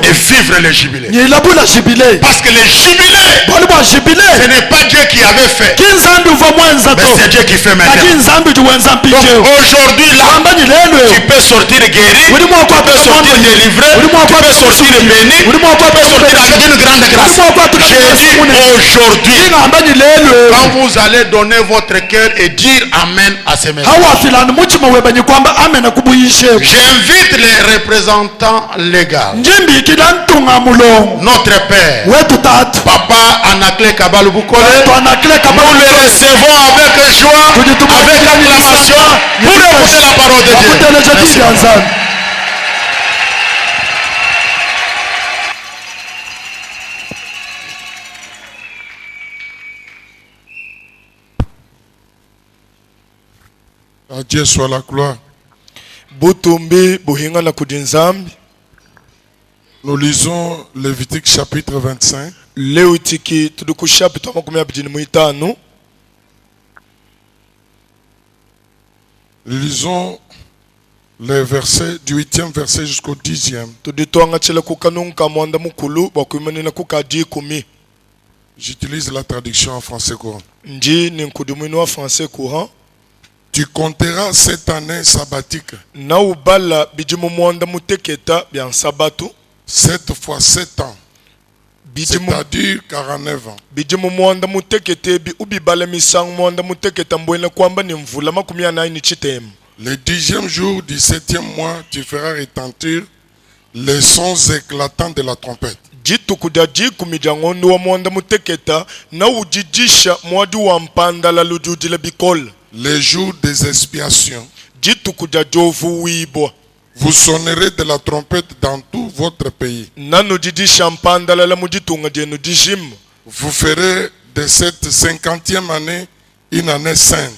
et vivre le jubilé. Parce que le jubilé, ce n'est pas Dieu qui avait fait, mais c'est Dieu qui fait maintenant. Donc aujourd'hui là, tu peux sortir guéri, tu peux sortir délivré, tu peux sortir béni, tu peux sortir avec une grande grâce. J'ai dit aujourd'hui, quand vous allez donner votre cœur et dire Amen à ces messages, j'invite les représentants légaux, notre Père, Papa Anaclé Kabalou Boukole, nous le recevons avec joie, avec acclamation, pour écouter la parole de Dieu. Merci. À Dieu soit la gloire. Nous lisons Lévitique chapitre 25. Nous lisons les versets du 8e verset jusqu'au 10e. J'utilise la traduction en français courant. Tu compteras cette année sabbatique 7 fois 7 ans, c'est-à-dire 49 ans. Le 10e jour du 7e mois, tu feras retentir les sons éclatants de la trompette. Les jours des expiations, vous sonnerez de la trompette dans tout votre pays. Vous ferez de cette 50e année une année sainte.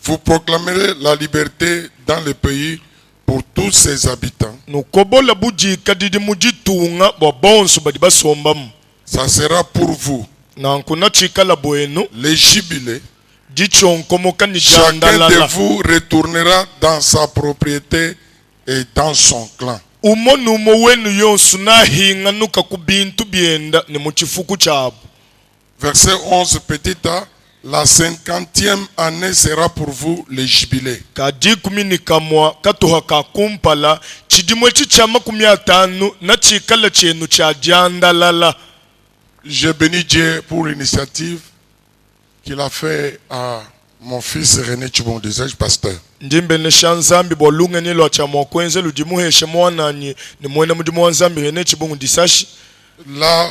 Vous proclamerez la liberté dans le pays pour tous ses habitants. Ça sera pour vous les jubilés. Chacun de vous retournera dans sa propriété et dans son clan. Verset 11, petit a, la 50e année sera pour vous les jubilés. Je bénis Dieu pour l'initiative qu'il a fait à mon fils René Tchibong, disais-je, pasteur. Là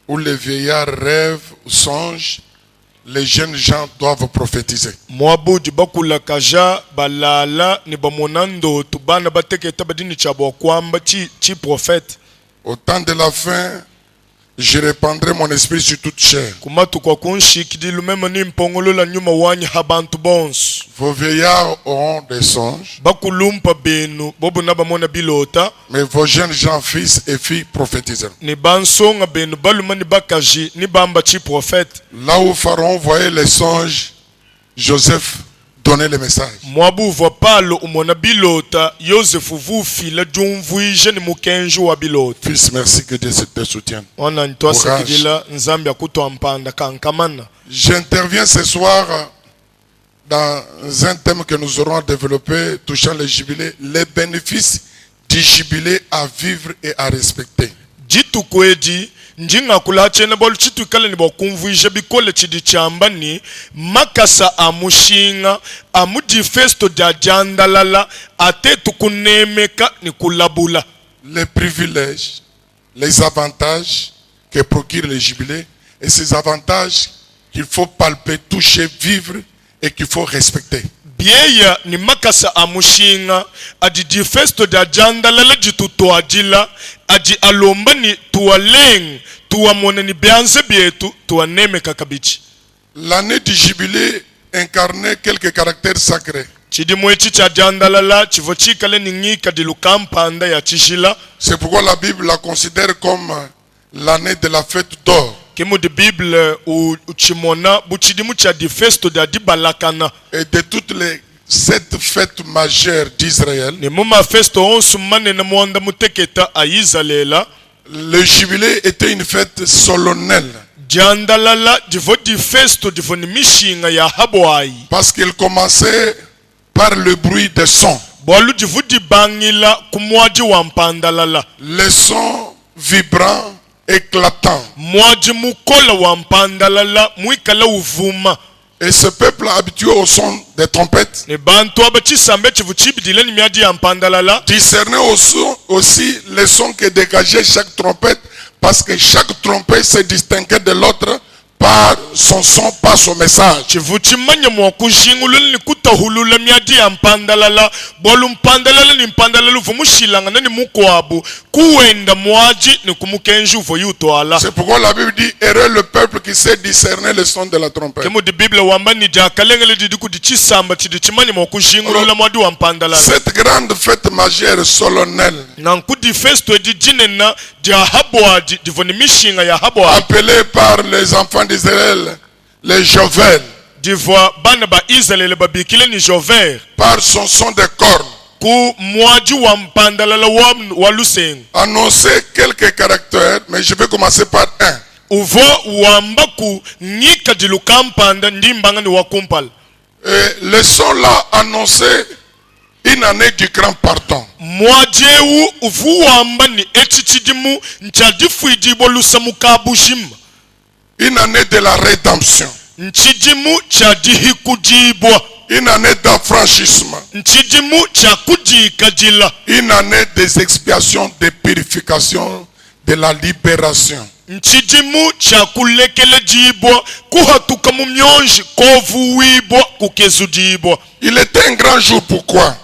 où les vieillards rêvent ou songent, les jeunes gens doivent prophétiser. Au temps de la fin, je répandrai mon esprit sur toute chair. Vos vieillards auront des songes, mais vos jeunes gens, fils et filles, prophétiseront. Là où Pharaon voyait les songes, Joseph donnait le message. Fils, merci que Dieu te soutienne. J'interviens ce soir dans un thème que nous aurons développé touchant les jubilés, les bénéfices du jubilé à vivre et à respecter. Les privilèges, les avantages que procure le jubilé, et ces avantages qu'il faut palper, toucher, vivre et qu'il faut respecter. Bieya ni makasa amushinga adi difesto da jandalala jituto ajila adi alomba ni tuwaleng tuwamone ni bianze bietu tuwaneme kakabichi. L'année du jubilé incarnait quelques caractères sacrés. C'est pourquoi la Bible la considère comme l'année de la fête d'or. Et de toutes les cette fête majeure d'Israël, le jubilé était une fête solennelle. Parce qu'il commençait par le bruit des sons. Les sons vibrants, éclatants. Et ce peuple habitué au son des trompettes discernait aussi les sons que dégageait chaque trompette, parce que chaque trompette se distinguait de l'autre par son son, par son message. C'est pourquoi la Bible dit: heureux le peuple qui sait discerner le son de la trompette. Cette grande fête majeure solennelle, appelée par les enfants d'Israël les Jovel, par son son de cornes, annoncer quelques caractères, mais je vais commencer par un. Le son là annonçait une année du grand pardon. Une année de la rédemption. Une année d'affranchissement. Une année des expiations, de purification, de la libération. Il était un grand jour, pourquoi?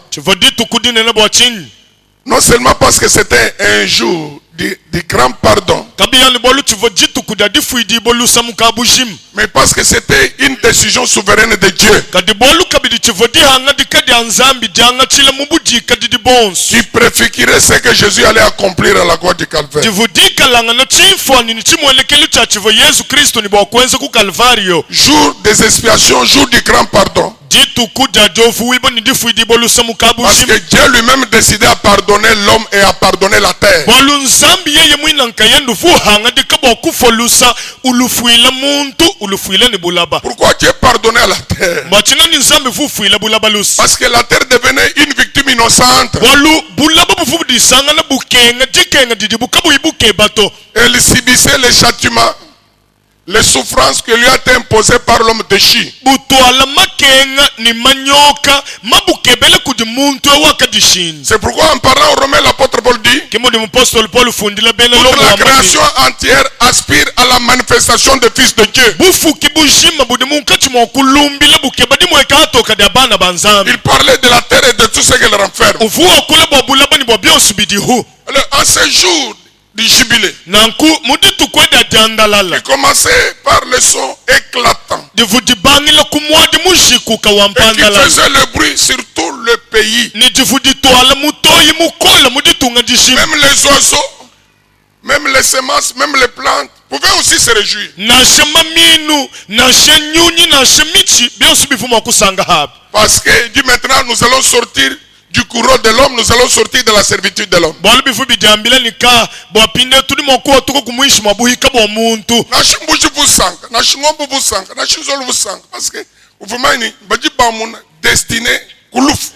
Non seulement parce que c'était un jour du grand pardon, mais parce que c'était une décision souveraine de Dieu qui préfigurait ce que Jésus allait accomplir à la croix du Calvaire. Jour des expiations, jour du grand pardon. Parce que Dieu lui-même décidait à pardonner l'homme et à pardonner la terre. Pourquoi Dieu pardonnait à la terre? Parce que la terre devenait une victime innocente. Elle subissait les châtiments, les souffrances que lui a été imposées par l'homme déchu. C'est pourquoi en parlant aux Romains, l'apôtre Paul dit: toute la création entière aspire à la manifestation du Fils de Dieu. Il parlait de la terre et de tout ce qu'elle renferme. Alors, en ce jour du jubilé, il commençait par le son éclatant et qui faisait le bruit sur tout le pays. Même les oiseaux, même les semences, même les plantes pouvaient aussi se réjouir. Parce que dit maintenant nous allons sortir du courroux de l'homme, nous allons sortir de la servitude de l'homme. Parce que vous m'avez destiné koulouf.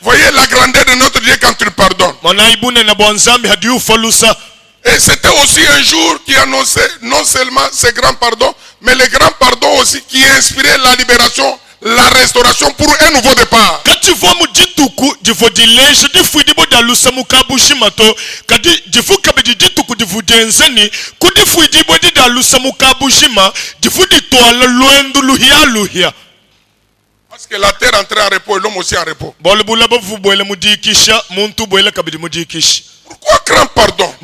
Voyez la grandeur de notre Dieu quand il pardonne. Et c'était aussi un jour qui annonçait non seulement ce grand pardon, mais le grand pardon aussi qui inspirait la libération, la restauration pour un nouveau départ. Parce que la terre entrait en repos et l'homme aussi en repos. Pourquoi grand pardon?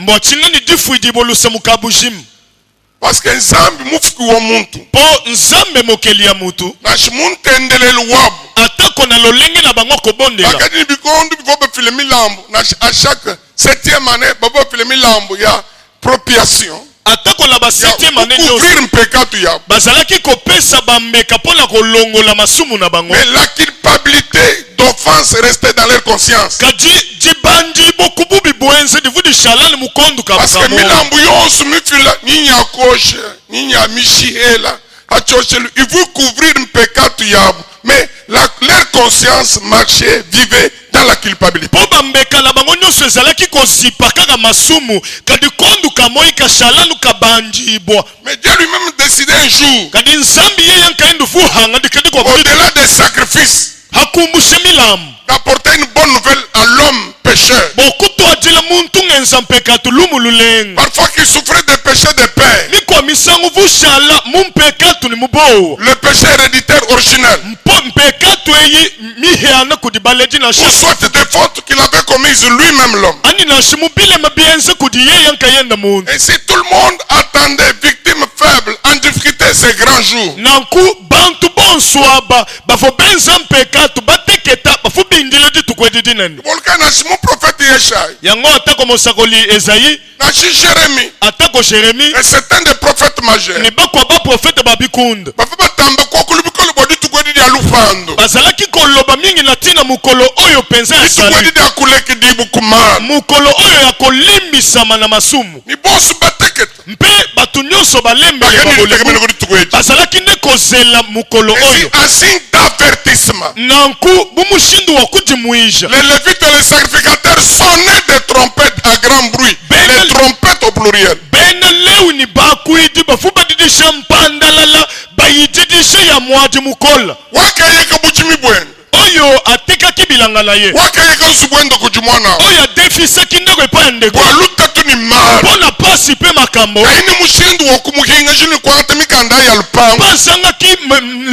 Parce que nzambi mufuki wa muntu po nzambe mokeli ya mutu nashi muntu endelele wabu atako na lolenge na bango kobondela bakadi bikondu bikobe filemi lambo nashi à chaque 7e année babo filemi lambo ya propiation atako na ba 7e année couvrir un pécat tu ya. bazalaki kopesa bambeka pona kolongola masumu na bango. Mais la culpabilité d'offense restait dans leur conscience. Kadi jibandi bokubu bibwenze divudi shalani mukondu Parce que kabamo. milambu yonsu mifila ninya koshe ninya mishihela achoshelu ils veulent couvrir un pécat tu ya. Mais leur conscience marchait, vivait dans la culpabilité. Po bambeka na bango nyonso ezalaki kozipa kaka masumu kadi kondu kamoi ka shalanu kabanjibwa. Mais Dieu lui-même décidait un jour, Kadi nzambi ye yankaendu fuhanga dikadi kwa au-delà des sacrifices, hakumbushe milamu. d'apporter une bonne nouvelle à l'homme pécheur. Bokuto adila muntu ngenza mpekatu lumulenga. Parfois qu'il souffrait des péchés des pères. Mikwa misangu vushala mumpekatu ni mubo. Le péché héréditaire originel. Mpekatu eyi miheana kudibaleji na Ou shamu. soit des fautes qu'il avait commises lui-même l'homme. Ani na shimubile mabienze kudiye yankayenda muntu. Et si tout le monde attendait victime faible en difficulté ces grands jours, Nanku bantu bonswaba bafo benza mpekatu bateketa bafu bindile ditukwedi dinene. volcan a mon prophète Yeshai, Yango atako mosakoli Esayi, n'a Jérémie, atako Jérémie, et c'est un des prophètes majeurs. ni bakwa ba prophète babikunda. Bafaba tamba kwa kulubikolo bodi tukwedi dia lufando. Bazalaki koloba mingi na tina mukolo oyo penza ya Tukwedi sali. dia kuleki dibu kumana. Mukolo oyo ya kolimbisama na masumu. Ni boss bateketa. Mpe batu nyonso balembele Bakeni babolemu. tekemene kodi tukwedi. Bazalaki ne kozela mukolo Et oyo. c'est un signe d'avertissement. Nanku bumushindu wa kujimuisha. Les Lévites et les sacrificateurs sonnaient des trompettes à grand bruit. Les trompettes au pluriel. Bena lewi ni bakuidi bafuba didisha mpandalala bayididisha ya mwaji mukola. Wakayeka buchimi bwendo. Oyo atekaki bilanga na ye. Wakayeka usubwendo kujumwana. Oyo adefisaki ndeko epa ya ndeko. Waluta tu ni mara. Pona pasi pe makambo. Kaini mushindu wakumuhinga jini kwa hata mikanda ya lupango. Pasangaki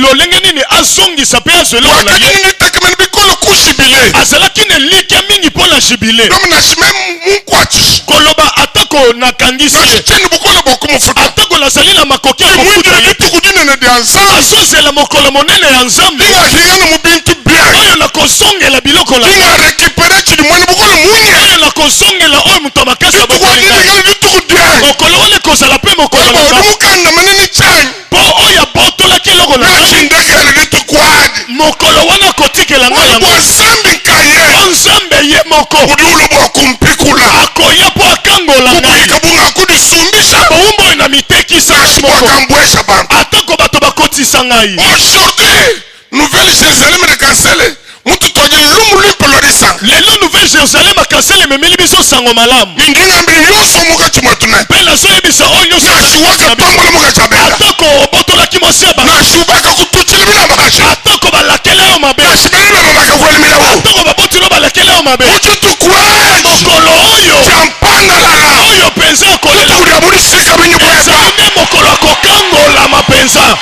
lolenge nini azongisa pe azwele na ye. Wakajini nitekemene bikolo kushibile. Azalaki ne likia mingi pona jibile. Nomi nashime mkwachish. Koloba atako nakangisi ye. Nashicheni bukolo bokumufuta. Atako lazali na makoki ya Mwindi mafuta ya ye. nitu kujine ne dianza. Azozela mokolo monene ya nzambe. Inga hingana mubintu bien. Oyo na kozongela biloko la. Inga rekipere chini mwani bukolo munye. Oyo na kozongela oyo mutu amakasi ya Nitu kujine bokolinga. ngana nitu kudien. Mokolo wane kozala pe mokolo Wabo na lumukanda manini chani. po oyo abotolaki eloko na ngai. Nashindekele nitu kwaadi. Mokolo wana kotikela ngai yango. Wazambi kaye. Nzambe ye moko Kudulu bokumpikula. akoya po akangola ngai. Kubika bunga kudisumbisha. Bowumbo oyo na mitekisa ngai moko. Wakambwesha bantu. Atako bato bakotisa ngai. Aujourd'hui, Nouvelle Jérusalem de Kansele, mutu tonye lumu lipolorisa. Lelo Nouvelle Jérusalem akansele ememeli biso sango malamu. Ningina mbili nyonso muka chimwatune. Mpe nazoyebisa oyo nyonso Nashuwaka tombola muka chabela. atako obotolaki mwasi ya bango. Nashubaka kutuchili bila makashi. Atako balakele yo mabe. Nashibelele babaka kuelimina wo. Atako babotilo balakele yo mabe. Muchitu kweji. Mokolo oyo Champanda lala. oyo penza akolela. Kuria mulisika binyu bweba. Ezali nde mokolo akokangola mapenza.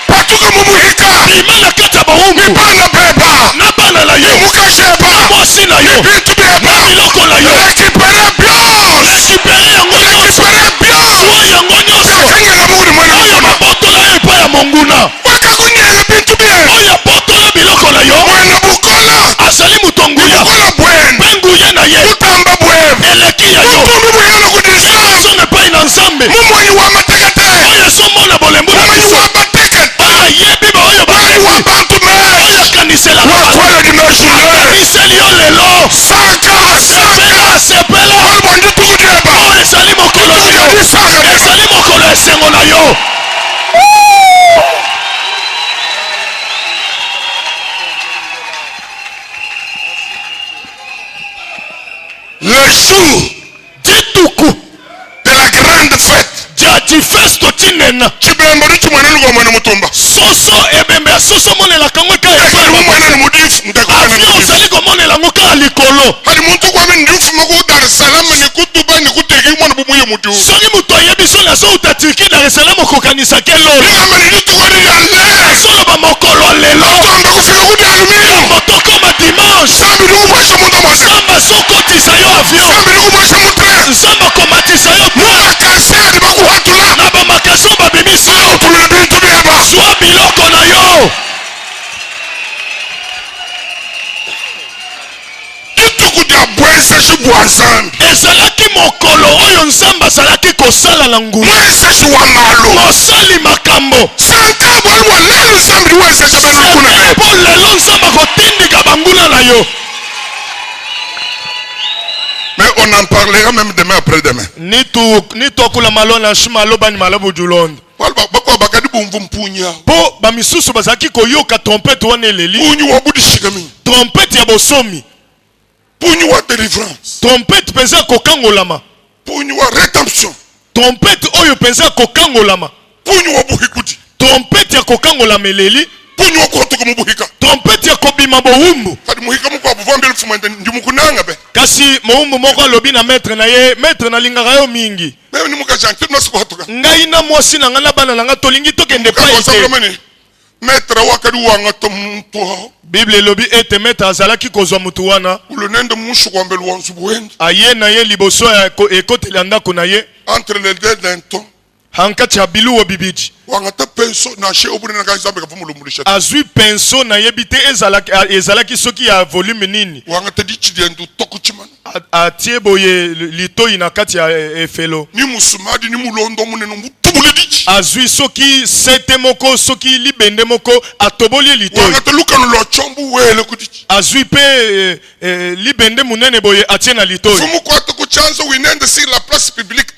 Patuka mumuhika. Bima na kati ya bawumbu. Mipana beba. Na bana na yo. Mukasheba. Mwasi na yo. Bitu beba. Na biloko na yo. Récupérez bien. Récupere yango nyonso. Récupérez bien. Zwa yango nyonso. Kanyala muri mwana Oyo mama. nabotola yo epai ya monguna. Wakakunyela bintu bien. Oyo abotola biloko na yo. Mwana bukola. Azali mutu nguya. Bukola bwena. Mpe nguya na ye. Kutamba bweba. Eleki ya yo. Mutumbi bwena kudisa. Azonga epai na nzambe. Mumwanyi wa matekete. Oyo ezomona bolembo na Mumwanyi biso. wa matekete. Oyo ayebi ba oyo Mumwanyi wa bantu oyo mesh. akanisela Wakwele dimeshule. akaniseli yo lelo. Saka. Sepela sepela. Albondi tukudeba. Oyo ezali mokolo na yo. Ezali mokolo ya esengo na yo. Le jour Dituku de la grande fête. ja difesto tinena. Chibembo ni chimwana nuko mwana mutumba. Soso ebembe ya soso monelaka ngo eka Kali epai. mumwana ni mudifu. Ndekwana Avio ni mudifu. ozali komonela ngo kaka likolo. Hali muntu kwa mindifu maku Dar es Salaam ni kutuba ni kuteki mwana bumuye mudifu. Soki moto ayebi so na so uta Turki Dar es Salaam okokanisaki elolo. Ngama ni tukodi ya le. Solo bamokolo lelo. Tombe kufika kudi aluminium. Motokoma dimanche. Sambi ni kumwesha muntu mwasa. Nzambe azokotisa yo avion. Sambi ni kumwesha muntu. Nzambe akomatisa yo Mwa kanseri bakuhatula. na bamakasi oyo babimisi yo. Tulule bintu byeba. Zwa biloko na yo. Kituku dia bwense shibwansan. Ezalaki mokolo oyo Nzambe azalaki kosala na ngulu mwese wa malo mosali makambo sanka bolwa lelo sambi wese sabelo kuna po lelo nzamba kotindika banguna na yo. Mais on en parlera même demain après-demain. Ni tokula malona shimalo bani malabu julonde. Bako bakadi bumvu mpunya. Po bamisusu bazaki koyoka trompette wana eleli. Punyu wa budishikami. Trompette ya bosomi. Punyu wa délivrance. Trompette penza kokangolama. Punyu wa rédemption. Trompette oyo penza kokangolama. Punyu wa buhikudi. Trompette ya kokangolama eleli. Punyu wa kotoka mubuhika. Trompette ya kobima bohumbu. Kadi muhika muko abuvambele fumende ndimukunanga be. Kasi mohumbu moko alobi na maître na ye, maître na lingaka yo mingi. Mais ni muka janté no siko hatoka. Ngai na mwasi na ngana bana na nga tolingi tokende pa ite. Maître wakadi wanga to mtu. Bible elobi ete maître azalaki kozwa mutu wana. Ulonende mushu kwa mbele wansu buende. Aye na ye liboso ya ekoteli ndako na ye. Entre les deux dentons. Hankati ya biluwo bibiji. Wangata penso na she obune na gaza beka fumulu mulisha. Azui penso na yebite ezalaki soki ya volume nini. Wangata dichi diendu tokuchimana. Atie boye litoi na kati ya efelo. Ni musumadi ni mulondo munene mutubule dichi. Azui soki sete moko soki libende moko atoboli litoi. Wangata lukano lo chombu wele kudichi. Azui pe libende munene boye atie na litoi. Fumu kwa toko chanzo winende sur la place publique.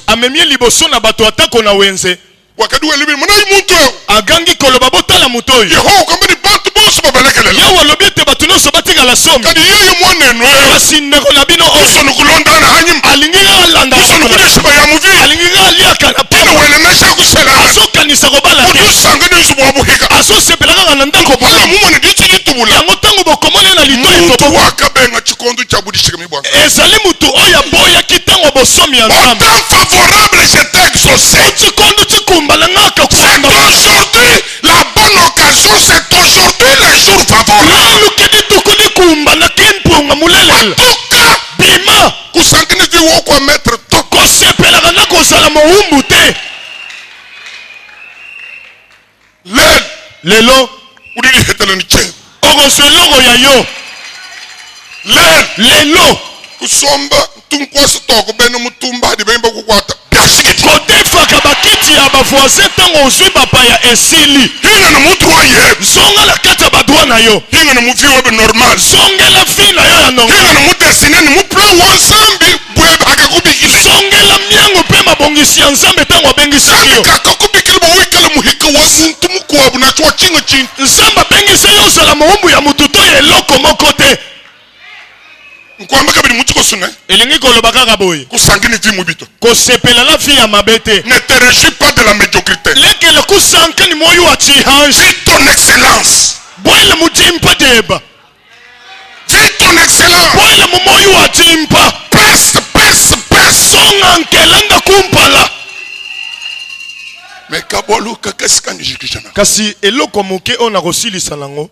Amemie liboso na bato atako na wenze. Wakadi wele muna imuntu. Agangi koloba botala muto. Yeho kambiri bantu bosu babelekele. Yawa lobete batu no sobatika la somme. Kadi yeyo mwanenwe. Kasi ndeko na bino oso nukulonda na hanyim. Alingi alanda. Oso nukudeshiba ya muvi. Alingi aliaka na pino wele mesha kusela. Aso kanisa kobala. Kudu sangani nsubu wabuhika. Aso sepelanga na ndako bala. Wala mumone dichi ditubula. Yango tango bokomone na litoi tobo. Mutu wakabenga chikondo cha budishika mibwa. Ezali mutu oya boya kitango bosomi ya nzambe. Autant favorable j'étais exaucé. Chikondo chikumbala ngaka kusamba. Aujourd'hui, la bonne occasion, c'est aujourd'hui le jour favorable. Lukedi tukuni kumba na kimpunga mulele. En tout cas, bima kusangini vi woko mettre to. Kosepelaka na kozala mohumbu te. Lelo udili hetele ni che. Ogoseloko ya yo. Lelo kusomba tunkwasi toko beno mutumba di bemba kukwata. Kodefaka bakiti ya bavoisin tango ozwi bapaya esili. Hinga na mutu oye. Zonga la kati ya badwa na yo. Hinga na mufi obe normal. Zongela fi na yo ya normal. Hinga na mudesine ni muplan wansambi bwebe akakubikili. Zongela miango pe mabongisi ya nzambe tango abengisi yo. Kakakubikili bawikala muhika wa muntu mukwabu na chwa chinga chini. Nzamba bengisi yo ozala mohumbu ya mutu to eloko moko te. Nkwamba kabiri mutuko sune. Elingi koloba kaka boye. Kusangini vi mubito. Kosepela la fi ya mabete. Ne te réjouis pas de la médiocrité. Lekele kusankani moyo wa chihanji. Vis ton excellence. Bwele mujimpa deba. Vis ton excellence. Bwele mumoyo wa jimpa. Perce. Songa nkelanga kumpala. Mais kabolu kakesika njikishana. Kasi eloko moke ona kosilisa nango.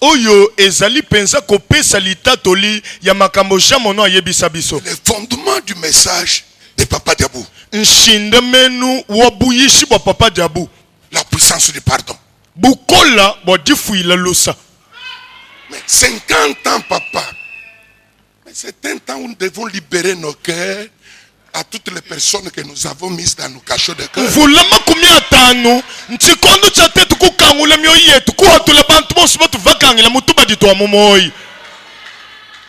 Oyo ezali penza kopesa litatoli ya makambo jamono ayebisa biso. Le fondement du message de Papa Diabou. Nshindemenu wabuyishi wa Papa Diabou. La puissance du pardon. Bukola bodifuila lusa. Mais 50 ans papa. Mais c'est un temps où nous devons libérer nos cœurs à toutes les personnes que nous avons mises dans nos cachots de cœur. Vulama kumia tanu nchikondo cha tetu kukangula mioyo yetu kuhatula bantu bosi batu vakangila mutuba ditwa momoi.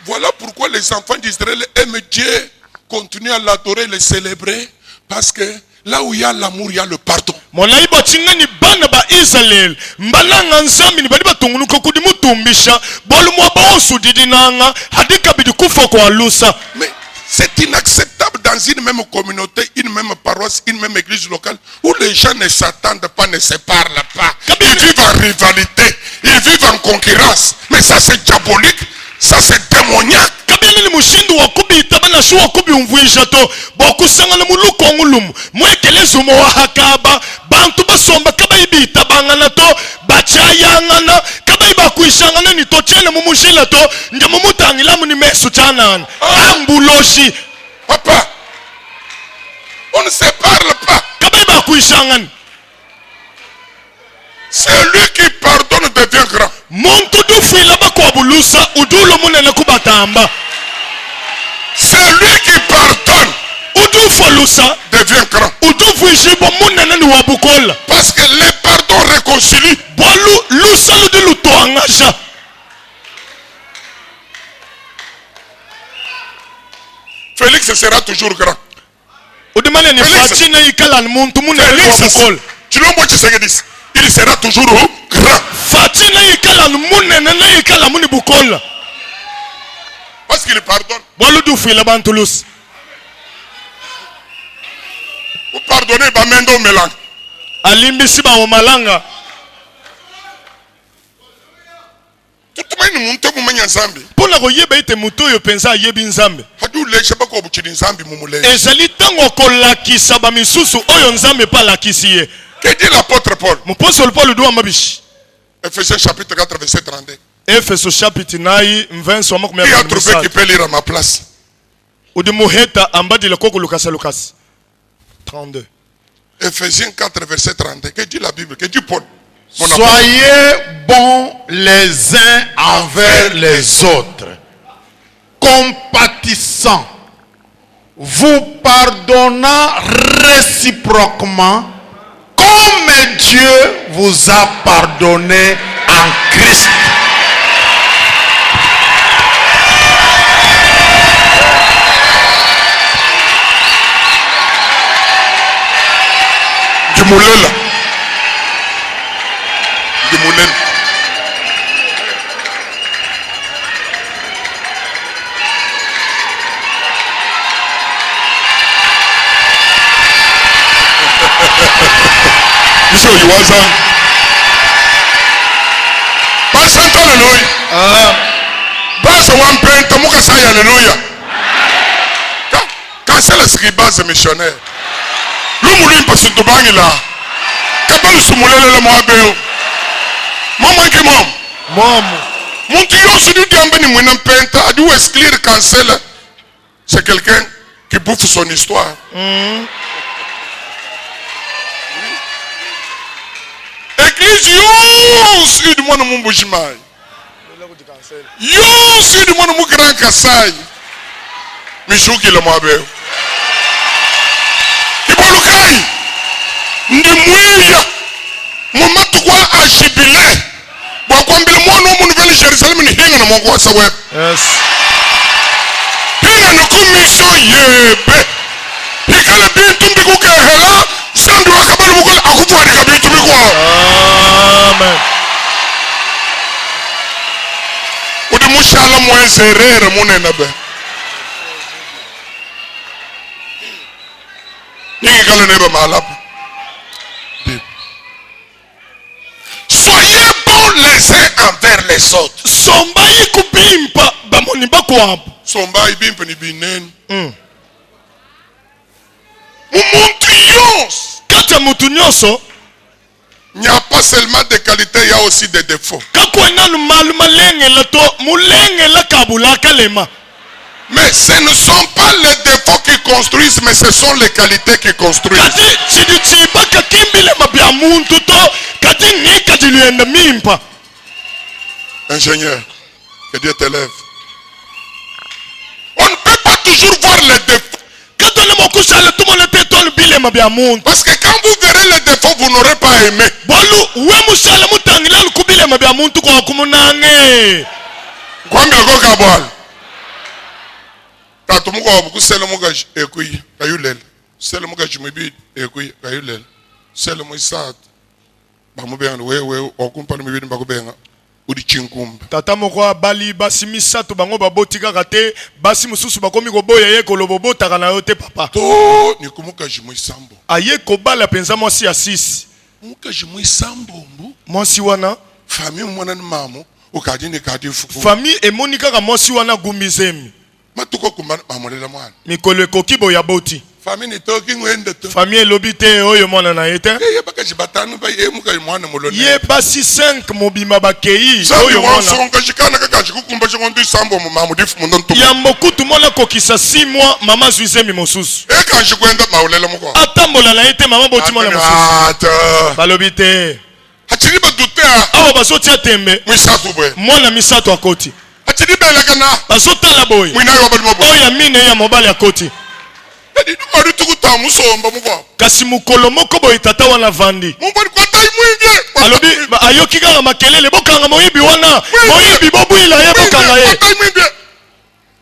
Voilà pourquoi les enfants d'Israël aiment Dieu, continuent à l'adorer, le célébrer, parce que là où il y a l'amour, il y a le pardon. Mona iba chingani bana ba Israel mbalanga nzambi ni bali batungunuka kudi mutumbisha bolu mwa bonsu didinanga hadika bidi kufa kwa lusa. Mais c'est inacceptable dans une même communauté, une même paroisse, une même église locale où les gens ne s'attendent pas, ne se parlent pas. Ils vivent en rivalité, ils vivent en concurrence. Mais ça c'est diabolique, ça c'est démoniaque. Kabili ni mushindu wakubi itabana shu wakubi umvuisha to bokusanga na muluko ngulumu mwekelezo mo hakaba bantu basomba kaba ibi itabanga na to bachayanga na kaba iba kuishanga na ni to chene mumushila to nje mumutangila muni mesu chanana ambuloshi. Papa, on ne se parle pas. Kaba iba kuishanga Celui qui pardonne devient grand. Celui qui pardonne devient grand. Parce que le pardon réconcilie. Félix sera toujours grand. Félix, tu l'as dit, il sera toujours grand. Parce qu'il pardonne. Vous pardonnez, Bamendo Melang. Que dit l'apôtre Paul? Ephésiens chapitre 4 verset 32. Qui a trouvé qui peut lire à ma place? 32. Ephésiens 4 verset 32. Que dit la Bible? Que dit Paul? Soyez bons les uns envers les autres, compatissants, vous pardonnant réciproquement, comme Dieu vous a pardonné en Christ. Du Moulela. Du Moulela. Iso yuwaza. Basa hallelujah. Basa wampenta muka say hallelujah. Cancel scribas missionnaire. Lumuli pasu tubangi la. Kabel sumulele le moabeo. Maman qui mom. Mom. Mon tuyau se dit d'ambeni mounan penta a dû exclure cancel. C'est quelqu'un qui bouffe son histoire. Église, yo, suis du monde mon bouchimai. Yo, suis du monde mon grand Kassai. Michou qui le moabeo. Ibolukai. Ndi mouya. Moumatukwa a jubilé. Wakwambile mwana mu nouvelle Jérusalem ni hinga na mongo sa web. Yes. Hinga no commission yebe. Hikale bintu mbikuke hela. Sandu wakabali buko akufwani kabintu bikwa. Amen. Udi mushala mwezerere munena be. Ningi kale neba malapu. Soyez bons les uns envers les autres. Sombai kubimpa bamoni bakwabo. Sombai bimpa ni binen. Mumuntu yos. Kata mutu nyonso. Il n'y a pas seulement des qualités, il y a aussi des défauts. Mais ce ne sont pas les défauts qui construisent, mais ce sont les qualités qui construisent. Ingénieur, que Dieu t'élève. On ne peut pas toujours voir les défauts. Parce que quand vous verrez les défauts, vous n'aurez pas aimé. Tata moko bali basi misato bango babotika kate basi mususu bakomi koboya ye kolobobota kana yote papa to ni kumuka jimwe sambo aye kobala penza mosi ya 6 muka jimwe sambo mbu mosi wana famille mwana ni mamo ukadini kadi fuku famille emonika ka mosi wana gumbizemi matuko kumana mamolela mwana mikolo kokibo ya boti famille ni toki ngwende to famille lobite oyo mwana na yete ye bakaji batanu ba ye muka mwana molona ye basi 5 mobima bakei oyo mwana songa jikana kakaji kukumba jondu sambo mamu difu munonto ya mokutu mwana kokisa 6 mois mama zuizemi mosusu e kanji kwenda maulela muko atambola na yete mama boti mwana mosusu ata balobite hachiri awa bazotia tembe Mwisatu bwe. mwana misato akoti Atidi bela kana. bazotala boye Mwina yo bali mobo. oyo mine ya mobali akoti Edi dumari tukuta musomba mugwa. kasi mukolo moko boye tata wana vandi Mubali kwa tai mwingi. alobi ayoki kaka makelele bokanga moyibi wana moyibi bobwila ye bokanga ye Tai mwingi.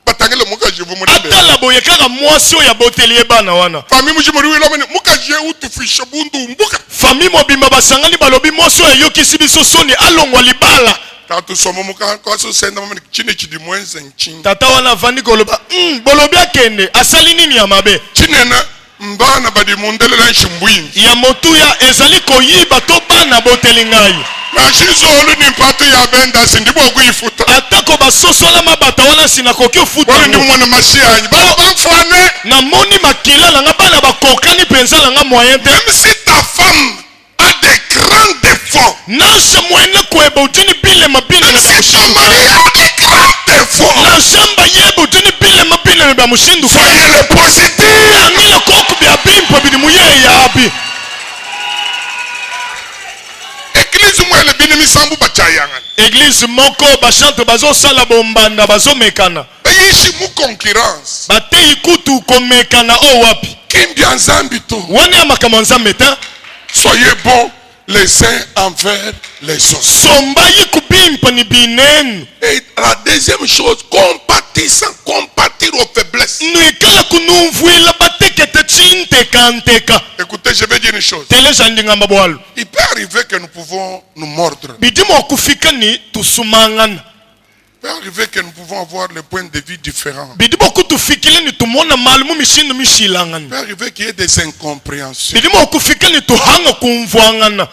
Batangele muka jivu mwende. atala boye kaka mwasi oyo aboteli ye bana wana Fami mujimuri wila mene. Muka jie utufisha bundu mbuka. fami mobimba basangani balobi mwasi oyo ayokisi biso soni alongwa libala Tatu somo muka kwa so senda mwene. Chine chidi mwenze nchini. tata wana vandi koloba bolobi akende asali nini ya mabe Chine na mbana badi mundele na nshimbuingi. ya motuya ezali koyiba to bana boteli ngai Na shizo olu ni mpatu ya benda sindibu wakuifuta. atako basosola mabata wana sinakoki ofuta Wale ndi mwana masianyi. Bao bamfane. namoni makila nanga bana bakokani mpenza nanga moyen te Même si ta femme a des grands défauts. nasha mwene kweba utini bilema bileme Même si ton mari a des grands défauts. nashamba yeba utini bilema bileme bya mushindu Soyez le positif. angile koku bya bimpo bili muyeya abi Église mwele bini misambu bachayangana. eglise moko bachante bazosala bombanda bazomekana Bayishi mu concurrence. bateyi kutu komekana o wapi Kimbia nzambi to. wani ya makambo nzambe te Soyez bons les uns envers les autres. sombayi kubimpa ni binenu Et la deuxième chose, compatissant, compatir aux faiblesses. nwikala kunumvuila batekete chintekanteka Écoutez, je vais dire une chose. teleja ndingamba bwalo Il peut arriver que nous pouvons nous mordre. bidimo okufika ni tusumangana Il peut arriver que nous pouvons avoir les points de vue différents. bidimo kutufikile ni tumona malumu mishindu Il mishilangana peut arriver qu'il y ait des incompréhensions. bidimo okufika ni tuhanga kumvwangana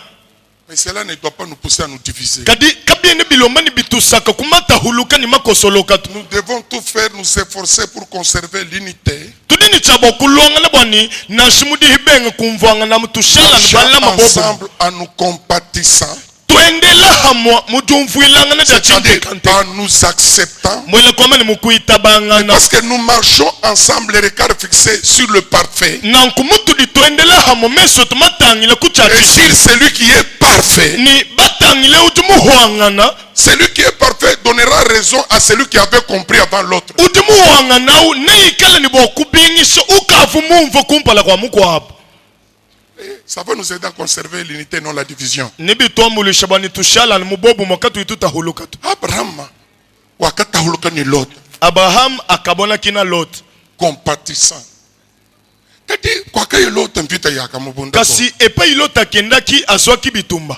Mais cela ne doit pas nous pousser à nous diviser. kadi kabiene bilomba ni bitusaka kumatahuluka ni makosoloka tu Nous devons tout faire, nous efforcer pour conserver l'unité. tudini chabo kulwangana bwani nashimudi hibenge kumvwangana mutushala ni bala mabobo Ensemble en nous compatissant, twendela hamwa mujumvuilangana da c'est-à-dire chintekante en nous acceptant. mwele kwama ni mukuitabangana Parce que nous marchons ensemble, les regards fixés sur le parfait. nankumutudi twendela hamwe meso tumatangile Et kuchachi sur celui qui est parfait, ni batangile utimuhwangana celui qui est parfait donnera raison à celui qui avait compris avant l'autre. utimuhwanganawu neikala ni bwakubingisha ukavu mumvo kumpala kwa mukwabo Ça va nous aider à conserver l'unité, non la division. nibitwambulisha bwani tushala ni mubobu mwakati itutahuluka tu Abraham, wakati ahuluka ni Lot, abrahamu akabona kina lot compatissant. Kati kwa kaye Lot mvita yaka mubunda. kasi epai lot akendaki azwaki bitumba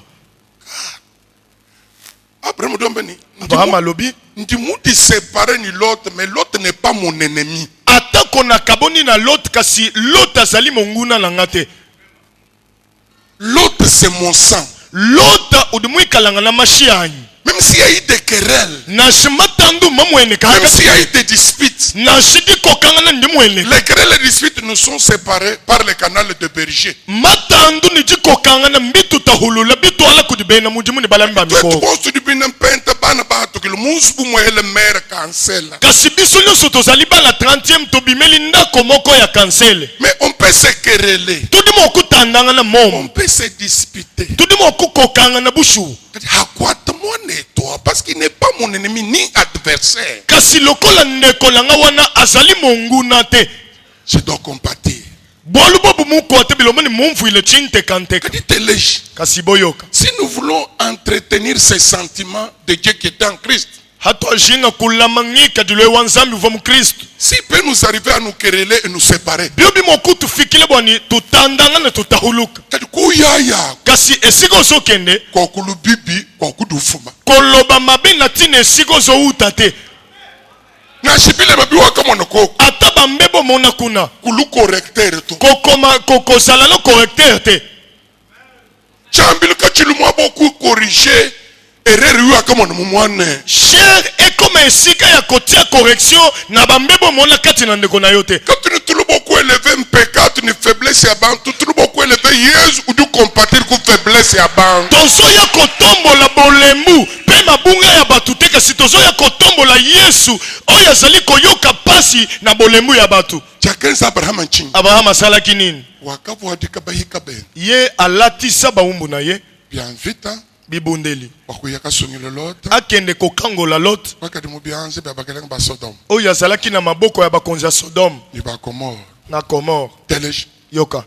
Abraham dombeni. abrahamu alobi Ndi muti séparé ni Lot, mais Lot n'est pas mon ennemi. atako nakaboni na lot kasi lot azali monguna na nga te Lot c'est mon sang. lot udimwikalanga na mashi yanyu Même s'il y a eu des querelles, nashimatandu mamwene même kaka s'il y a eu des disputes, nashidi kokangana ndi mwene les querelles et les disputes nous sont séparés par le canal de berger. matandu niji kokangana mbitu tahulula bitu ala kudibena mujimu ni balami ba Tu es mikoko poste du binin pente bana bato que le musbu mwele mère cancel. kasi biso nyonso tozali bana 30e tobimeli ndako moko ya kansele Mais on peut se quereller, tudima okutandanga na on momo peut se disputer. tudima okukokanga na bushu Hakwata moi toi parce qu'il n'est pas mon ennemi ni adversaire. kasi lokola ndeko nanga wana azali monguna te Je dois compatir. bwolu bobu muko ate bilomba ni mumvuile chintekanteka kasi boyoka Si nous voulons entretenir ces sentiments de Dieu qui est en Christ, hatwajinga kulamangika dilwe wa nzambi uva mukristu s'il peut nous arriver à nous quereller et nous séparer, bio bimoku tufikile bwani tutandanga na tutahuluka kuyaya kasi esika ozokende kwa kulubibi kwa kudufuma. koloba mabe na ntina esika ozowuta te Na shibile mabiwa kama noko ata bambebo mona kuna kulu correcteur to. kozala no correcteur te Chambil kachilu mwaboku corriger erreur yu kama mumwane. cher ekoma esika ya kotia correction na bambebo mona kati na ndeko na yo te Quand tu ne beaucoup élevé peccat ni faiblesse ya bantu, tu beaucoup élevé Yesu ou du compatir ku faiblesse ya bantu. tozoya kotombola bolembu mpe mabunga ya bato te kasi tozoya kotombola yesu oyo azali koyoka pasi na bolembu ya bato Chakens Abraham nchini. abrahamu asalaki nini Wakabu wadika bahika ben. ye alatisa bawumbu na ye Bien vite, bibundeli bakuyaka songela Lot akende kokangola Lot bakadi mubianze babakelenga ba Sodome oyo azalaki na maboko ya bakonzi ya Sodome ni ba Gomorre na Gomorre. teleje Yoka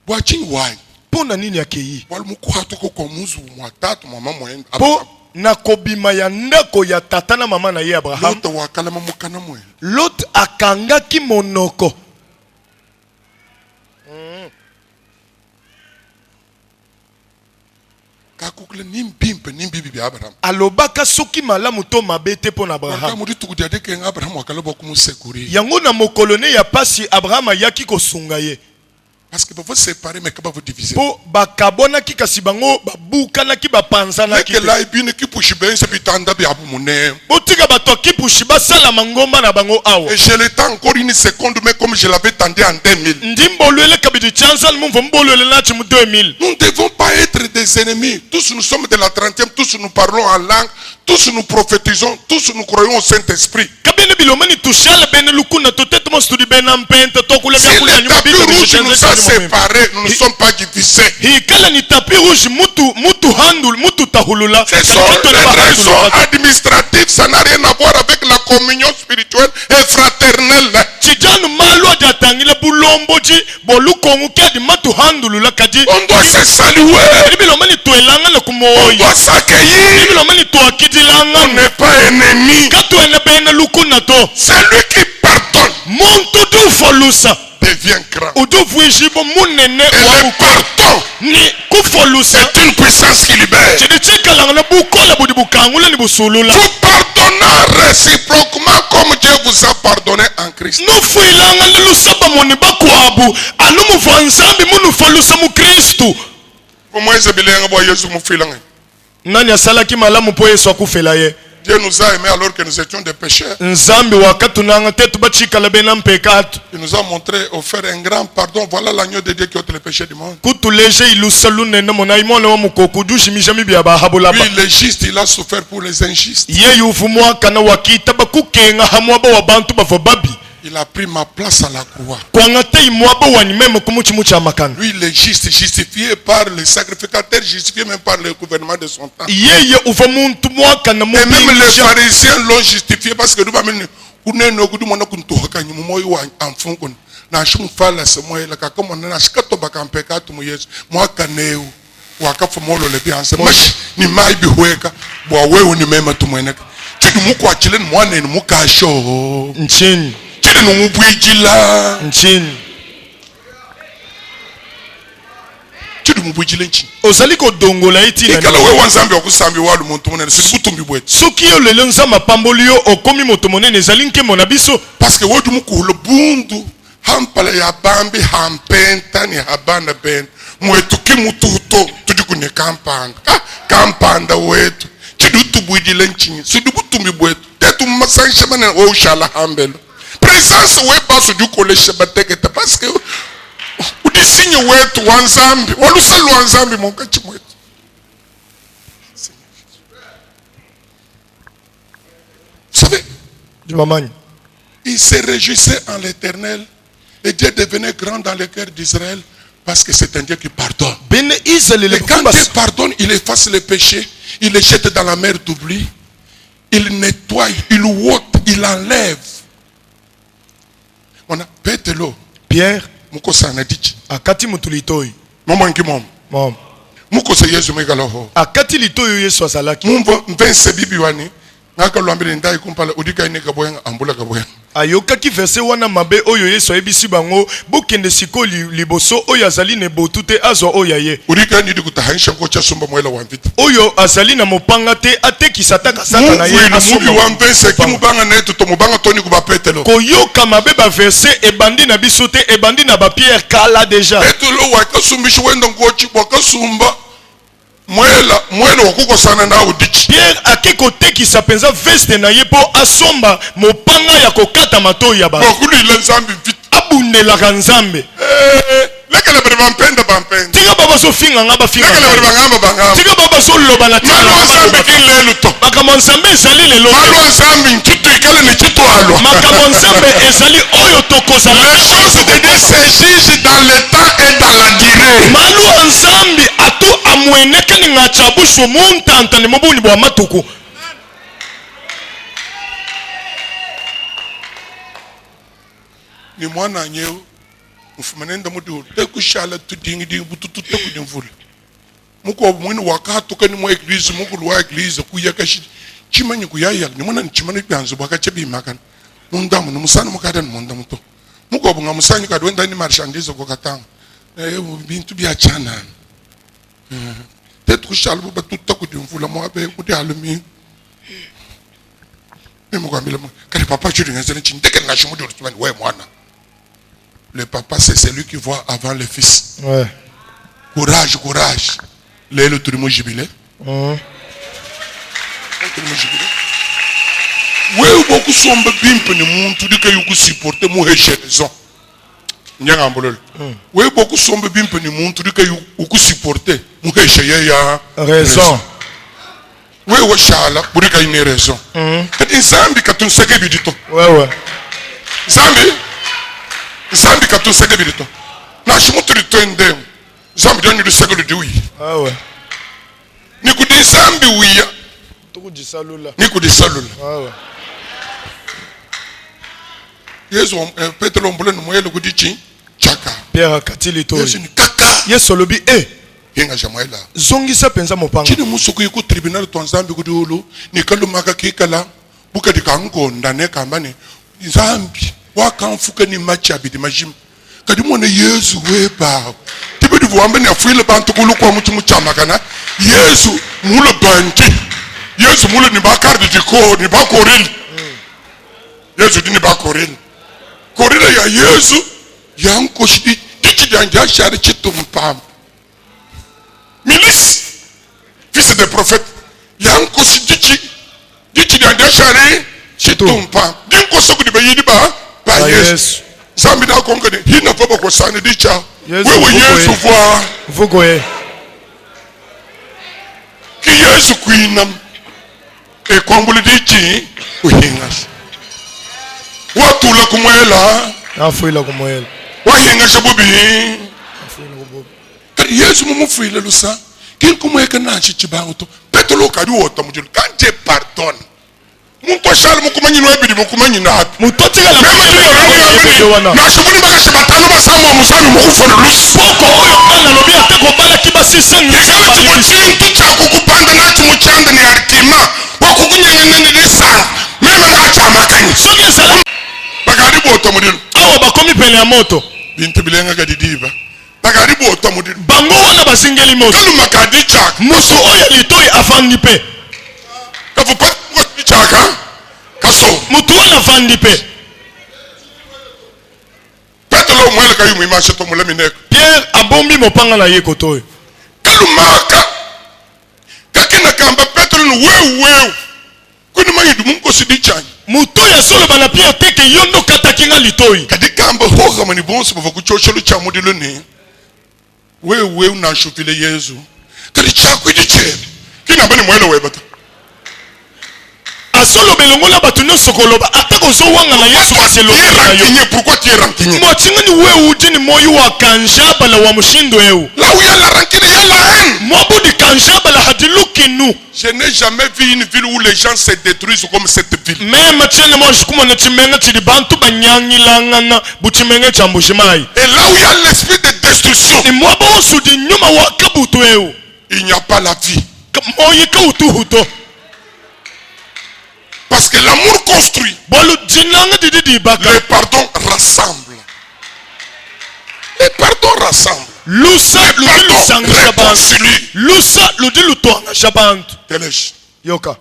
watching why pona nini akei wali mukwatu ko komuzu mwatatu mama mwenda po na kobima ya ndako ya tata na mama na ye Abraham. Lot wakalama mukana mwenda Lot akangaki monoko kakukule nimbimpe nimbibi bi Abraham alobaka soki malamu to mabe te mpo na Abraham Abraham. muri tukudiade ke Abraham wakala bakumusekuri Yango na mokolo ne ya pasi Abraham ayaki kosunga ye parce que vous séparer mais que vous diviser po bakabonaki kasi bango babukanaki bapanzanaki que là ibine ki pushi ben se bitanda bi abu munem botika bato akipushi basala ngomba na bango awa et je le temps encore une seconde mais comme je l'avais tendu en 2000 ndimbolwele kabidi chansal mumvo mbolwele nachi mu 2000. nous ne devons pas être des ennemis tous nous sommes de la 30e tous nous parlons en langue tous nous prophétisons tous nous croyons au Saint-Esprit kabine bilomani tushale bene lukuna totetemo studi bena mpenta tokule si byakula le nyuma tapis bitu rouge nous a séparés nous ne sommes pas divisés hikala ni tapis rouge mutu handul mutu tahulula ce sont des raisons administratives ça n'a rien à voir avec la communion spirituelle et fraternelle chijanu malu ajatangile bulomboji bolukongu kedi matu handulula kadi on doit se saluer bilomani tuelanga na on kumoyi doit s'accueillir bilomani tuakidilanga on n'est pas ennemi katuene bene lukuna to celui qui pardonne muntu du folusa devient grand udu vuijibo munene et wa le pardon ni kufolusa c'est une puissance qui libère chidi chikalanga na bukola budi bukangula ni busulula vous pardonnez réciproquement comme Dieu vous a pardonné en Christ nufuilanga ni lusaba moni bakwabu anu muvanzambi munu folusa mu Kristu umweze bilenga bwa Yesu mufilanga nani asalaki malamu po Yesu akufela ye Dieu nous a aimés alors que nous étions des pécheurs. nzambi wakatunanga tetu bachikala bena mpekatu Il nous a montré, offert un grand pardon. Voilà l'agneau de Dieu qui ôte les péchés du monde. kutuleje ilusa lunene mona imona wa mukoku dushimijami bya bahabula Lui, le juste, il a souffert pour les injustes. ye yuvumwa kana wakita bakukenga hamwaba wa bantu bavo babi Il a pris ma place à la croix. kwanga te imwaba wanimeme kumuchimu cha makana Lui, le juste, justifié par le sacrificateur, justifié même par le gouvernement de son temps. yeye uva muntu mwakana Et même les mubinja pharisiens l'ont justifié parce que nous avons na shumfala semoyela kakamo na shikato bakampeka tu muyesu mwakaneu wakafumolo le bianse mash ni mai bihweka bwa wewe ni mema tu mweneka chidi muko achile ni mwane ni mukasho nchini chidi ni mubwijila nchini chidi mubwijile nchi ozali kodongola itina ikala wewe wanzambi wakusambi walu muntu munene sibutumbi bwetu soki yo lelo nzamba pamboli yo okomi moto monene ezali nkemo na biso parce que wetu mukuhulu bundu hampala ya bambi hampenta ni habana ben mwetu kimututo tudi kune kampanda kampanda wetu chidutu bwijile nchi sidubutumbi bwetu tetu masansha mana o ushala hambelo presence we basu dukolesha bateketa parce que udisinye wetu wanzambi waluselu wanzambi monkachi mwetu. Vous savez, il se réjouissait en l'Éternel et Dieu devenait grand dans le cœur d'Israël parce que c'est un Dieu qui pardonne. Et quand Dieu pardonne, il efface les péchés, il les jette dans la mer d'oubli, il nettoie, il ôte, il enlève. On a pété l'eau. Pierre Mukosa anadichi. akati mutulitoi Mama nkimom. mom Mukosa Yesu megaloho. akati litoyo Yesu azalaki Mumvo mvense bibi wani. Ngaka lwambile ndai kumpala udika ine kaboyenga ambula kaboyenga. ayokaki verse wana mabe oyo Yesu ayebisi bango bokende siko liboso oyo azali ne botu te azwa oyo ye Udika nidi kutahanisha kocha sumba mwela wamvita. oyo azali na mopanga te atekisa taka sata na ye Muvi wamvense kimubanga netu tomubanga toni kubapetelo. koyoka mabe ba verse ebandi na biso te ebandi na ba Pierre kala deja Petelo wakasumbisha wenda ngochi wakasumba mwela wakukosana na udichi. Pierre akikotekisa penza veste na ye po asomba mopanga ya kokata matoyi ya ba Bokuli ile nzambi vita. abundelaka nzambe Lekele bere bampenda bampenda. tika baba zofinga nga bafinga Lekele bere bangamba bangamba. tika baba zoloba na tika Malo nzambi kilelu to. makambo nzambe ezali lelo Malo nzambi nchitu ikale ni chitu alwa. makambo nzambe ezali oyo tokozala Les choses de Dieu s'exigent dans le temps et dans la durée. malu nzambe atu weneke ni ngachabusho muntanta ni mubuni bwa matuku. Ni mwana nyeo mfumanenda mudu tekushala tudingi dingi bututu tekudimvula. Muko mwini wakatu kani mwa eglise muko lwa eglise kuyaka chimanyi kuyaya ni mwana chimani byanzo bakachebi makana. Mundamu numusana mukada mundamu to. Muko bunga musanyi kadwenda ni marchandise ko katanga. Bintu bya chana. Tekushala bututu tekudimvula mwabe kuti alumi. Mukwambile kali papa chiri ngazele chindeke ngashumudu tumani we mwana. Le papa, c'est celui qui voit avant le fils. Ouais. Courage, courage. Le tourimo jubilé. Oui, beaucoup sont bimpe ni muntu dika yuku supporter mu heche raison. Nyanga mbololo. Oui, beaucoup sont bimpe ni muntu dika yuku supporter mu heche ya Raison. Oui, wa shala burika ine raison. Kati zambi katunseke bidito. Ouais. Zambi katunseke bidito. Na shimutu litwende. Zambi doni luseke ludiwi. Ah ouais. Nikudi zambi wiya. Tukudi salula. Nikudi salula. Ah ouais. Yesu Petro mbule numwele kudichi chaka. Pierre katili to. Yesu ni kaka. Yesu lobi Yenga jamwela. Zongisa penza mopanga. Chini musuku yiku tribunal to Zambi kudiulu nikalu maka kikala buka dikango ndane kambani Zambi wakamfuka ni machi abidi majim kadi mwone Yesu weba tibidi vuambe ni afuile bantu kulu kwa mtu mchama kana Yesu mule banti Yesu mule ni bakardi diko ni bakorili Yesu dini bakorili korila ya Yesu yanko shidi dichi danja shari chitu mpam Milice fils de prophète yanko shidi dichi danja shari chitu mpam dinko soku di bayidi ba Yesu Zambi na kongene hina baba kwa sani dicha wewe Yesu voa vugoye ki Yesu kuinam e kwambuli dichi uhingas watu la kumwela afuila kumwela wahingasha bubi Yesu mumufuile lusa kin kumweka nachi chibanguto petolo kadi wota mujulu kanje pardon Munto shal mukumanyi nwebidi mukumanyi napi mutotela la na shibuni bakashi batano basamwa musami mukufuna lusu poko oyo ana lobi ateko bala kibasi sengi ikala chimuchintu chako kupanda nachi muchanda ni arkima wakukunyengeneni lisa meme nacha amakanyi soki ezala bakaribu otomudilo awa bakomi pene ya moto bintu bilenga kadidiba bakaribu otomudilo bango wana basingeli moto kalu makadi chaka musu oyo litoi afandi pe kafupa chaka kaso mutu wana afandi pe petolo mwele kayu mwimashe to mulemi neko Pierre abombi mopanga na ye kotoyo kalu maka kakina kamba petolo no wewe kuni manyi dumunko sidichanya mutu ya solo bana Pierre teke yondo katakinga litoi kadi kamba hoga mani bonso bava kuchochelo cha mudilo ni wewe unashupile Yesu kadi chako idiche kina bani mwele webata asolo belongola batu nyonso koloba atako zo wanga na Yesu rancunier pourquoi tu es rancunier mochingani wewe udini moyo wa kanjabala wa mushindo eu là où il y a la rancune il y a la haine mobudi kanjabala hadilukinu je n'ai jamais vu une ville où les gens se détruisent comme cette ville mema chene mo shikuma na chimenga chidi bantu banyangilangana buchimenge cha mbushimai et là où il y a l'esprit de destruction ni mobo sudi nyuma wa kabutu eu il n'y a pas la vie moyi ka utuhuto parce que l'amour construit le pardon rassemble le pardon rassemble lusa réconcilie lusa ludilu toanga shabantu telesh yoka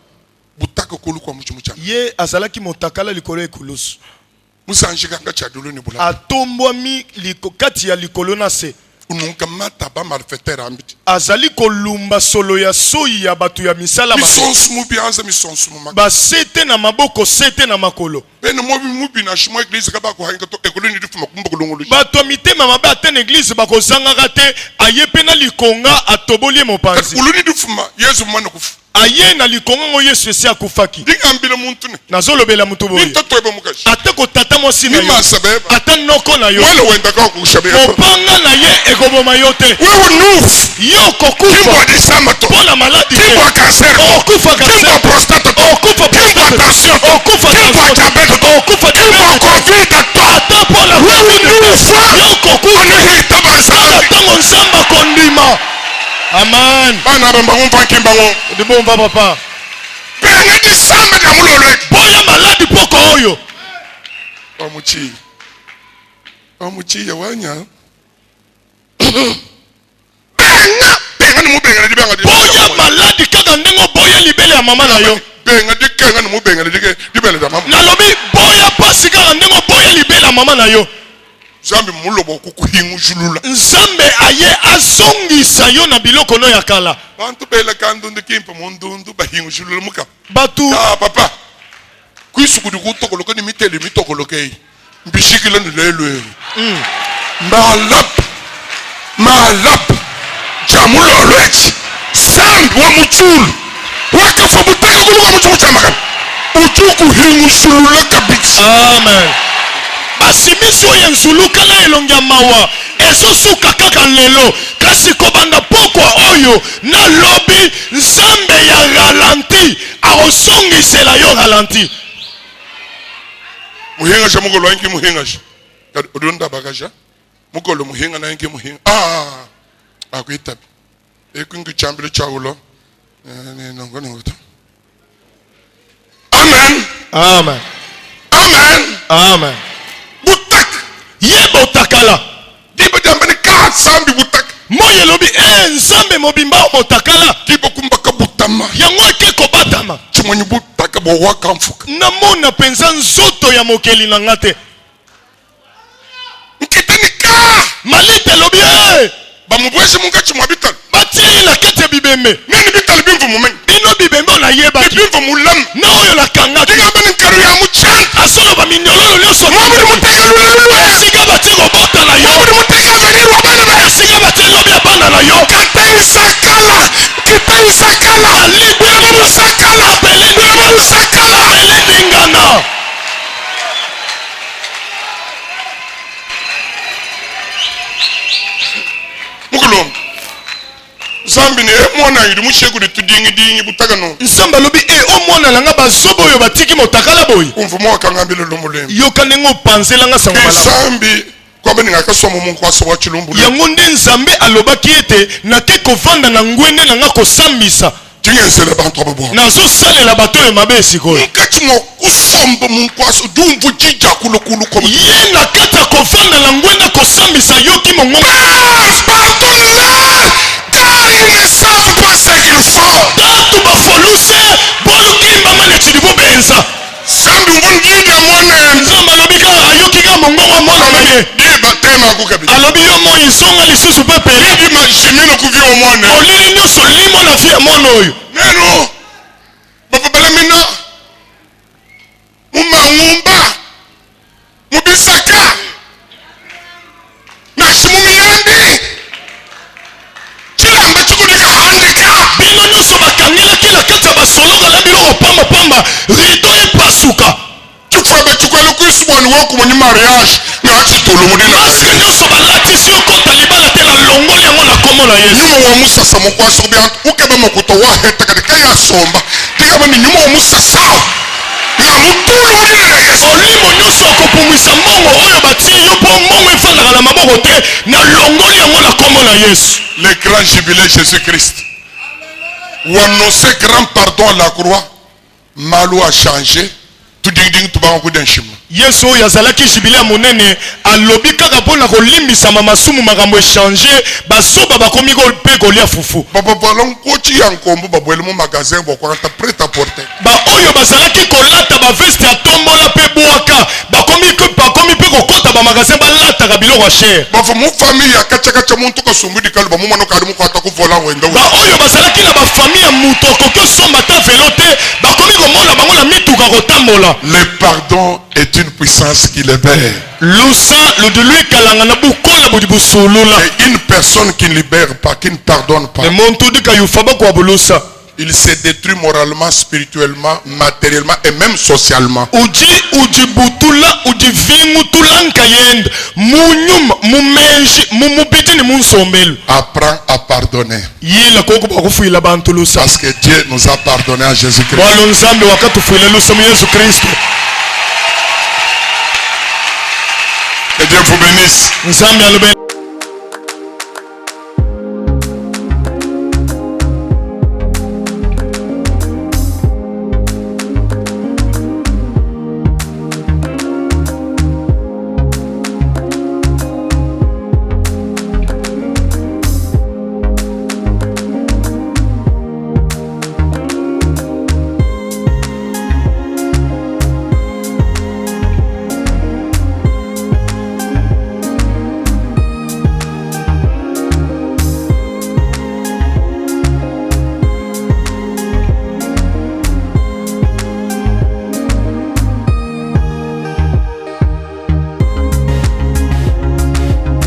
butaka kulu kwa mchumucha ye azalaki motakala likolo ekulusu musanjikanga chadulu ni bula atombwami kati ya likolo na se ununka mata ba malfaiteur ambiti azali kolumba solo ya soyi ya batu ya misala misonsu mubi anza misonsu mumaka basete na maboko sete na makolo bene mubi na shimo église kaba ko hanga to ekolo ni difuma kumba kulungulu bato ya mitema mabe ate na église bakozangaka te aye pe na likonga atoboli mopanzi uluni difuma Yesu mwana kufu aye na likongo yesu esi akufaki ndingambile muntu ne nazolobela mutu boye nitatoyeba mukashi ata kotata mwasi na yo nimasabeba ata noko na yo wele wendaka kushabeba mopanga na ye ekoboma yo te wewe nufu yo kokufa kimbwa disamba to mpona maladi te kimbwa cancer okufa kimbwa prostate to okufa kimbwa tension to okufa kimbwa diabete to okufa kimbwa covid to ata mpona wewe nufu yo kokufa anuhita bazambi ntango nzambe akondima amen bana bambango mpanki mbango dibomba papa benga disamba na muloleki boya maladi poko oyo omuchiya wanya benga nimubenga dibenga boya maladi kaka ndenge boya libele ya mama na yo benga dikenga nimubenga dibele da mama nalobi boya pasi kaka ndenge boya libele ya mama na yo Nzambe mulobo kukuhingu julula nzambe aye azongisa yo na biloko no ya kala bantu bela kandundu kimpa mundundu bahingu julula muka batu papa kuisukudu kutokoloka ni miteli mitokoloke mbishikile ndilelwe malap jamulolwechi sambi wa muchulu wakafa butaka kuluka muchulu chamaka uchuku hingu julula kabisa amen basimisi oyo enzuluka na elongi ya mawa ezosuka kaka lelo kasi kobanda pokwa oyo nalobi nzambe ya ralanti akozongisela yo ralanti muhinga sha mukolo wanki muhinga sha odonda bakaja mukolo muhinga na yanki muhinga akuitabi ekwingi chambile chaulo nongonogoto amen amen amen amen butak ye botakala diba jambani ka sambi butak moye lobi nzambe mobimba botakala diba kumbaka butama yango eke kobatama chimanyi butaka bowaka mfuka namona penza nzoto ya mokeli na nga te nkitani ka malite lobi bamubwese munga chimwabitali batie ye na kati ya bibembe nini bitali bimvu mumenyi bino bibembe onayebaki bimvu mulamu na oyo nakangaki digambani nkaru ya muchanta asoloba minyolo oyo nyonso mobili muteka lulelwe esika batie kobota na yo mobili muteka manirwa bana ba esika batie lobi ya bana na yo kitaisakala alibi musakala belendingana mukulomba zambi ne mwana yidi mushekudi tudingi butaka no nzambe alobi omwana nanga bazoba oyo batiki motakala boye umvumo wakangambile lumulembe yoka ndenge opanzelanga sango malamu zambi kwabe ningakasoma munkwasa wa chilumbulu yango nde nzambe alobaki ete nake kovanda na ngwende nanga kosambisa tingenzele bantu abo bo nazosalela bato oyo mabe esikoyo nkachimo kusomba munkwaso dumvu jija kulukulu komo ye na kati ya kovanda na ngwende kosambisa yoki mongongo tatu bafoluse bolukimba neti libobenza zambi mvunjija mwana nzambe alobi kaka ayoki kaka mongongo mwana na ye diba tema kukabi alobi yo moi ezonga lisusu mpe pele dima jimino kuvia omwana olili nyonso limo na fia mwana oyo neno bababalamina mumangumba mubisaka nashimumiyandi chilamba chikuleka handika bino nyonso bakangelaki na kati ya basoloka na biloko pambapamba rido epasuka chifwebe chikwele kuisubwani wokumoni mariage ngachitulumudina maske nyonso balatisi okota libala te na longoli yango na komo na yesu nyuma wa musasa mukwasa kubya ukeba makuto waheta katika yasomba tikaba ni nyuma wa musasa nga mutulu mudina yesu olimo nyonso okopumwisa mbongo oyo batie yo mpo mbongo efandaka na maboko te na longoli yango na komo na yesu le grand jubilé Jésus-Christ ou annoncer grand pardon à la croix malo a changé tout ding tout bango denshima yesu oyo azalaki jubile ya monene alobi kaka mpo na kolimbisama masumu makambo echange basoba bakomi mpe kolia fufu babalonkoci ya nkombo babwele mu magasin bokwata prêt à porter baoyo bazalaki kolata baveste ya tombola mpe bwaka bakomi mpe kokota bamagasin balataka biloko ya shere bava mu famille ya kacha muntu kasumbi dikalo bamumwana kali mukwata kuvola wenda baoyo bazalaki na bafamille ya mutu okoki osomba ta velo te bakomi komona bango na mituka kotambola le pardon est une puissance qui libère. lusa ludulu kalanga na bukola budi busulula Et une personne qui ne libère pas, qui ne pardonne pas, muntu dika yufa bakwa bulusa il se détruit moralement, spirituellement, matériellement et même socialement. uji butula uji vingutula nkayenda munyuma mumenji mumubiti ni munsombelo. Apprends à pardonner. Yila koko bakufuila bantu lusa. Parce que Dieu nous a pardonné à Jésus-Christ. Walo nzambe wakatufuila lusa mu Yesu Kristo. Que Dieu vous bénisse. Nzambe alube